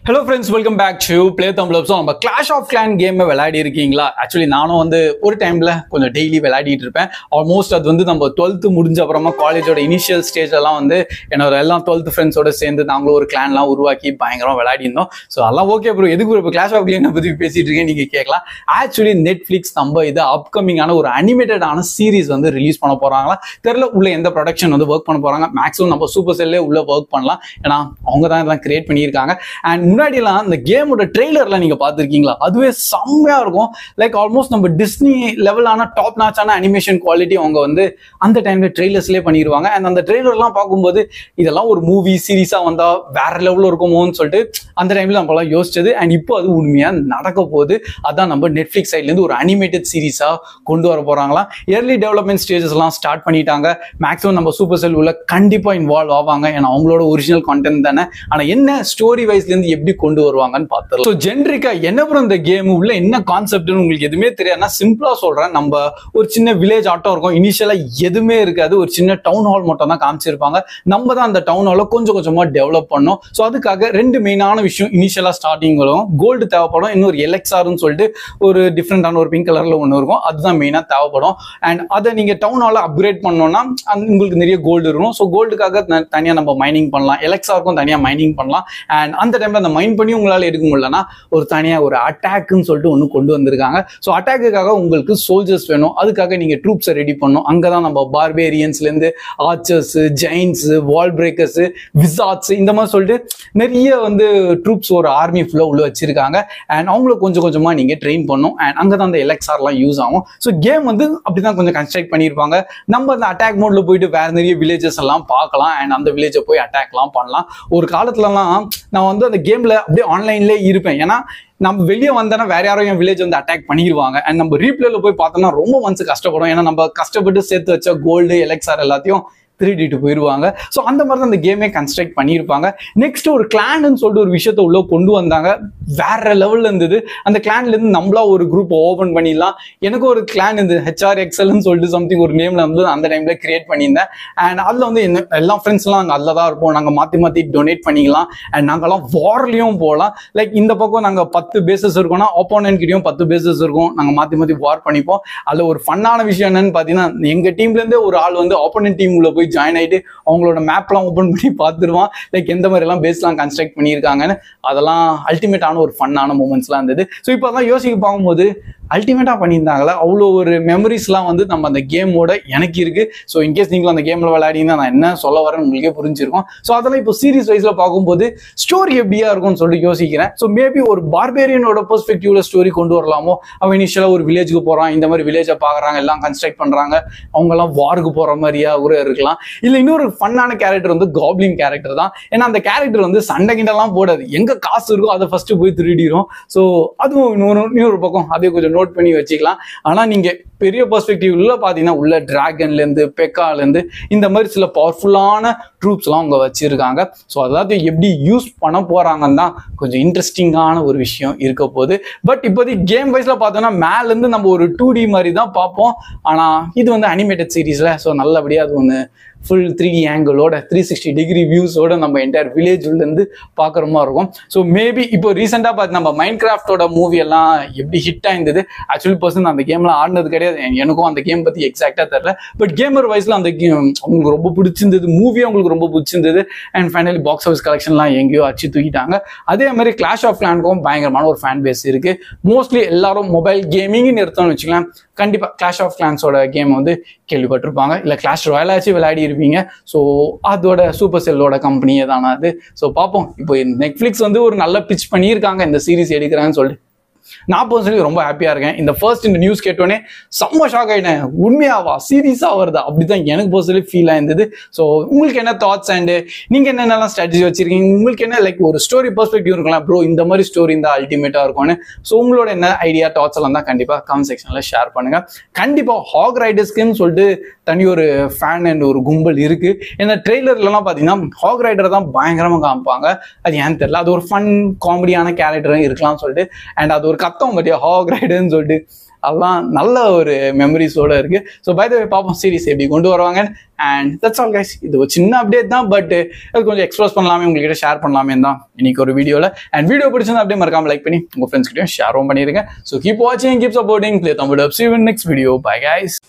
Hello friends, welcome back to Play Thumb Up. So, நம்ம Clash of Clans game விளையாடி இருக்கீங்களா? Actually நானும் வந்து ஒரு டைம்ல கொஞ்சம் டெய்லி விளையாடிட்டு இருப்பேன். ஆல்மோஸ்ட் அது வந்து நம்ம 12th முடிஞ்ச அப்புறமா காலேஜோட இனிஷியல் ஸ்டேஜ்லாம் வந்து என்னோட எல்லாம் 12th ஃப்ரெண்ட்ஸோட சேர்ந்து நாங்களும் ஒரு கிளான்லாம் உருவாக்கி பயங்கரமா விளையாடி இருந்தோம். ஸோ அதெல்லாம் ஓகே ப்ரோ, எதுக்கு இப்போ Clash of Clans பத்தி பேசிட்டு இருக்கேன் நீங்க கேட்கலாம். ஆக்சுவலி நெட்ஃபிளிக்ஸ் நம்ம இது அப்கமிங்கான ஒரு அனிமேட்டடான சீரிஸ் வந்து ரிலீஸ் பண்ண போறாங்களா தெரியல. உள்ள எந்த ப்ரொடக்ஷன் வந்து ஒர்க் பண்ண போறாங்க. மேக்ஸிமம் நம்ம சூப்பர் செல்லே உள்ள ஒர்க் பண்ணலாம், ஏன்னா அவங்க தான் இதெல்லாம் கிரியேட் பண்ணியிருக்காங்க. அண்ட் முன்னாடிலாம் இந்த கேமோட ட்ரெய்லர்லாம் நீங்க பார்த்துருக்கீங்களா? அதுவே செம்மையா இருக்கும். லைக் ஆல்மோஸ்ட் நம்ம டிஸ்னி லெவலான டாப் நாச்சான அனிமேஷன் குவாலிட்டி அவங்க வந்து அந்த டைம்ல ட்ரெய்லர்ஸ்லேயே பண்ணிடுவாங்க. அண்ட் அந்த ட்ரெய்லர்லாம் பார்க்கும்போது இதெல்லாம் ஒரு மூவி சீரீஸா வந்தா வேற லெவலில் இருக்குமோன்னு சொல்லிட்டு அந்த டைம்ல நம்மளாம் யோசிச்சது. அண்ட் இப்போ அது உண்மையா நடக்க போகுது. அதான் நம்ம நெட்ஃபிளிக்ஸ் சைட்லேருந்து ஒரு அனிமேட்டட் சீரீஸா கொண்டு வர போறாங்களா. ஏர்லி டெவலப்மெண்ட் ஸ்டேஜஸ்லாம் ஸ்டார்ட் பண்ணிட்டாங்க. மேக்ஸிமம் நம்ம சூப்பர் செல் உள்ள கண்டிப்பா இன்வால்வ் ஆவாங்க, ஏன்னா அவங்களோட ஒரிஜினல் கான்டென்ட் தானே. ஆனா என்ன ஸ்டோரி வைஸ்ல இருந்து எப்படி கொண்டு வருவாங்கன்னு பார்த்தோம். ஸோ ஜென்ரிக்கா என்ன ப்ரோ இந்த கேம் உள்ள என்ன கான்செப்ட்னு உங்களுக்கு எதுவுமே தெரியாதுன்னா சிம்பிளா சொல்றேன். நம்ம ஒரு சின்ன வில்லேஜ் ஆட்டம் இருக்கும். இனிஷியலா எதுவுமே இருக்காது, ஒரு சின்ன டவுன் ஹால் மட்டும் தான் காமிச்சிருப்பாங்க. நம்ம தான் அந்த டவுன் ஹாலை கொஞ்சம் கொஞ்சமா டெவலப் பண்ணோம். ஸோ அதுக்காக ரெண்டு மெயினான விஷயம் இனிஷியலா ஸ்டார்டிங் வரும். கோல்டு தேவைப்படும், இன்னொரு எலெக்சார்னு சொல்லிட்டு ஒரு டிஃப்ரெண்டான ஒரு பிங்க் கலர்ல ஒன்று இருக்கும், அதுதான் மெயினா தேவைப்படும். அண்ட் அதை நீங்க டவுன் ஹாலை அப்கிரேட் பண்ணோம்னா உங்களுக்கு நிறைய கோல்டு இருக்கும். ஸோ கோல்டுக்காக தனியா நம்ம மைனிங் பண்ணலாம், எலெக்சாருக்கும் தனியா மைனிங் பண்ணலாம். அண்ட் அந்த டைம்ல அந்த மைன் பண்ணி உங்களால எடுக்க முடியலன்னா ஒரு தனியா ஒரு அட்டாக்னு சொல்லிட்டு ஒன்று கொண்டு வந்திருக்காங்க. ஸோ அட்டாக்குக்காக உங்களுக்கு சோல்ஜர்ஸ் வேணும், அதுக்காக நீங்க ட்ரூப்ஸை ரெடி பண்ணணும். அங்கதான் நம்ம பார்பேரியன்ஸ்ல இருந்து ஆர்ச்சர்ஸ், ஜெயின்ஸ், வால் பிரேக்கர்ஸ், விசார்ட்ஸ் இந்த மாதிரி சொல்லிட்டு நிறைய வந்து ட்ரூப்ஸ் ஒரு ஆர்மி ஃபுல்லா உள்ள வச்சிருக்காங்க. அண்ட் அவங்கள கொஞ்சம் கொஞ்சமா நீங்க ட்ரெயின் பண்ணும். அண்ட் அங்கதான் அந்த எலெக்சார்லாம் யூஸ் ஆகும். ஸோ கேம் வந்து அப்படிதான் கொஞ்சம் கன்ஸ்ட்ரக்ட் பண்ணியிருப்பாங்க. நம்ம அந்த அட்டாக் மோட்ல போயிட்டு வேற நிறைய வில்லேஜஸ் எல்லாம் பார்க்கலாம். அண்ட் அந்த வில்லேஜை போய் அட்டாக்லாம் பண்ணலாம். ஒரு காலத்துலலாம் நான் வந்து அந்த கேம்ல அப்படியே ஆன்லைன்ல இருப்பேன், ஏன்னா நம்ம வெளியே வந்தோன்னா வேற யாரும் என் வில்லேஜ் வந்து அட்டாக் பண்ணிடுவாங்க. அண்ட் நம்ம ரீப்ளேல போய் பார்த்தோம்னா ரொம்ப மனசு கஷ்டப்படும், ஏன்னா நம்ம கஷ்டப்பட்டு சேர்த்து வச்ச கோல்டு எலெக்சார் எல்லாத்தையும் திருடிட்டு போயிடுவாங்க. ஸோ அந்த மாதிரி தான் அந்த கேமே கன்ஸ்ட்ரக்ட் பண்ணியிருப்பாங்க. நெக்ஸ்ட் ஒரு கிளான்னு சொல்லிட்டு ஒரு விஷயத்த உள்ள கொண்டு வந்தாங்க, வேற லெவல்ல இருந்தது. அந்த கிளான்ல இருந்து நம்மளா ஒரு குரூப் ஓபன் பண்ணிடலாம். எனக்கு ஒரு கிளான் இருந்தது, HRXLன்னு சொல்லிட்டு சம்திங் ஒரு நேம்ல வந்து அந்த டைம்ல கிரியேட் பண்ணியிருந்தேன். அண்ட் அதுல வந்து எல்லா ஃப்ரெண்ட்ஸ்லாம் நாங்கள் அதில் தான் இருப்போம். நாங்கள் மாற்றி மாற்றி டொனேட் பண்ணிக்கலாம். அண்ட் நாங்கள்லாம் வார்லையும் போகலாம். லைக் இந்த பக்கம் நாங்கள் 10 பேசஸ் இருக்கோம்னா ஆப்போனன்ட் கிட்டையும் 10 பேசஸ் இருக்கும். நாங்கள் மாற்றி மாற்றி வார் பண்ணிப்போம். அதில் ஒரு ஃபன்னான விஷயம் என்னன்னு பார்த்தீங்கன்னா, எங்கள் டீம்ல இருந்தே ஒரு ஆள் வந்து ஆப்போனன்ட் டீம் உள்ள போய் ஜாயின் ஆயிட்டு அவங்களோட மேப்லாம் ஓபன் பண்ணி பார்த்துருவான். லைக் எந்த மாதிரி எல்லாம் பேஸ்லாம் கன்ஸ்ட்ரக்ட் பண்ணியிருக்காங்கன்னு. அதெல்லாம் அல்டிமேட்டான ஒரு ஃபன்னான மூமெண்ட்ஸ்லாம் இருந்தது. ஸோ இப்போ அதெல்லாம் யோசிக்க பார்க்கும்போது அல்டிமேட்டா பண்ணியிருந்தாங்களா, அவ்வளோ ஒரு மெமரிஸ்லாம் வந்து நம்ம அந்த கேமோட எனக்கு இருக்கு. ஸோ இன்கேஸ் நீங்களும் அந்த கேம்ல விளையாடிங்கன்னா நான் என்ன சொல்ல வரேன்னு உங்களுக்கே புரிஞ்சிருக்கும். ஸோ அதெல்லாம் இப்போ சீரிஸ் வைஸ்ல பார்க்கும்போது ஸ்டோரி எப்படியா இருக்கும்னு சொல்லிட்டு யோசிக்கிறேன். ஸோ மேபி ஒரு பார்பேரியனோட பெர்ஸ்பெக்டிவ்ல ஸ்டோரி கொண்டு வரலாமோ. அவன் இனிஷியலா ஒரு வில்லேஜுக்கு போறான், இந்த மாதிரி வில்லேஜை பாக்குறாங்க, எல்லாம் கன்ஸ்ட்ரக்ட் பண்றாங்க, அவங்க எல்லாம் வாருக்கு போற மாதிரியா கூட இருக்கலாம். இல்ல இன்னொரு ஃபன்னான கேரக்டர் வந்து காப்ளின் கேரக்டர் தான். ஏன்னா அந்த கேரக்டர் வந்து சண்டை கிண்டெல்லாம் போடாது, எங்க காசு இருக்கோ அதை ஃபர்ஸ்ட் போய் திருடிடும். ஸோ அதுவும் இன்னொரு பக்கம் அதே கொஞ்சம் நோட் பண்ணி வச்சுக்கலாம். ஆனா நீங்க பெரிய பெர்ஸ்பெக்டிவ்ல பாத்தீங்கன்னா உள்ள டிராகன்ல இருந்து பெக்கால இருந்து இந்த மாதிரி சில பவர்ஃபுல்லான ட்ரூப்ஸ் எல்லாம் அவங்க வச்சிருக்காங்க. ஸோ அதாவது எப்படி யூஸ் பண்ண போறாங்கன்னு தான் கொஞ்சம் இன்ட்ரெஸ்டிங்கான ஒரு விஷயம் இருக்க போகுது. பட் இப்போதைக்கு கேம் வைஸ்ல பார்த்தோம்னா மேல இருந்து நம்ம ஒரு 2D மாதிரி தான் பார்ப்போம். ஆனா இது வந்து அனிமேட்டட் சீரீஸ்ல ஸோ நல்லபடியா அது ஒன்று ஃபுல் 3D ஆங்கிளோட 360 டிகிரி வியூஸோட நம்ம என்டையர் வில்லேஜ் உள்ள இருந்து பார்க்குற மாதிரி இருக்கும். ஸோ மேபி இப்போ ரீசெண்டாக பார்த்து நம்ம மைண்ட் கிராஃப்டோட மூவி எல்லாம் எப்படி ஹிட் ஆயிருந்தது. ஆக்சுவலி பர்சன் அந்த கேம்லாம் ஆடினது கிடையாது, எனக்கும் அந்த கேம் பற்றி எக்ஸாக்டாக தெரியல. பட் கேமர் வைஸ்ல அந்த கேம் அவங்களுக்கு ரொம்ப பிடிச்சிருந்தது, மூவி அவங்களுக்கு ரொம்ப பிடிச்சிருந்தது. அண்ட் ஃபைனலி பாக்ஸ் ஆஃபீஸ் கலெக்ஷன்லாம் எங்கேயோ அடிச்சு தூக்கிட்டாங்க. அதே மாதிரி கிளாஷ் ஆஃப் கிளான்க்கும் பயங்கரமான ஒரு ஃபேன் பேஸ் இருக்கு. மோஸ்ட்லி எல்லாரும் மொபைல் கேமிங்னு எடுத்தோம்னு வச்சுக்கலாம், கண்டிப்பா கிளாஷ் ஆஃப் கிளான்ஸோட கேம் வந்து கேள்விப்பட்டிருப்பாங்க, இல்ல கிளாஷ் ராயலாச்சும் விளையாடி இருப்பீங்க. ஸோ அதோட சூப்பர் செல்லோட கம்பெனியே தானே அது. ஸோ பார்ப்போம். இப்போ நெட்ஃபிளிக்ஸ் வந்து ஒரு நல்ல பிச் பண்ணியிருக்காங்க இந்த சீரிஸ் எடுக்கிறான்னு சொல்லிட்டு. நான் பர்சனலி ரொம்ப ஹாப்பியா இருக்கேன். இந்த ஃபர்ஸ்ட் இந்த நியூஸ் கேட்டோன்னே செம்ம ஷாக் ஆயிட்டேன். உண்மையாவா, சீரியஸா வருதா, அப்படிதான் எனக்கு பர்சனலி ஃபீல் ஆயிருந்தது. ஸோ உங்களுக்கு என்ன தாட்ஸ் அண்ட் நீங்க என்னென்னலாம் ஸ்ட்ராட்டஜி வச்சிருக்கீங்க, உங்களுக்கு என்ன லைக் ஒரு ஸ்டோரி பெர்ஸ்பெக்டிவ் இருக்கலாம் ப்ரோ, இந்த மாதிரி ஸ்டோரி இந்த அல்டிமேட்டா இருக்கும்னு. ஸோ உங்களோட என்ன ஐடியா தாட்ஸ் எல்லாம் தான் கண்டிப்பா கமெண்ட் செக்ஷன்ல ஷேர் பண்ணுங்க. கண்டிப்பா ஹாக் ரைடர்ஸ்க்குன்னு சொல்லிட்டு தனி ஒரு ஃபேன் அண்ட் ஒரு கும்பல் இருக்கு. ஏன்னா ட்ரெய்லர்லாம் பாத்தீங்கன்னா ஹாக் ரைடர் தான் பயங்கரமா காமிப்பாங்க. அது ஏன்னு தெரியல, அது ஒரு ஃபன் காமெடியான கேரக்டரும் இருக்கலாம்னு சொல்லிட்டு. அண்ட் அது ஒரு கத்தம் பற்றியா ஹாக் ரைடர்னு சொல்லிட்டு அதெல்லாம் நல்ல ஒரு மெமரிஸோட இருக்கு. ஸோ பை த வே பார்ப்போம் சீரிஸ் எப்படி கொண்டு வருவாங்க. And that's all guys. இது ஒரு சின்ன அப்டேட் தான், பட் அது கொஞ்சம் எக்ஸ்ப்ளோஸ் பண்ணலாமே, உங்ககிட்ட ஷேர் பண்ணலாமே தான் இன்னைக்கு ஒரு வீடியோவில். அண்ட் வீடியோ பிடிச்சிருந்தா அப்படியே மறக்காம லைக் பண்ணி உங்கள் ஃப்ரெண்ட்ஸ் கிட்டையும் ஷேரும் பண்ணிருங்க. ஸோ கீப் வாட்சிங், keep supporting Play Thumb It Up. See you in next video. Bye guys.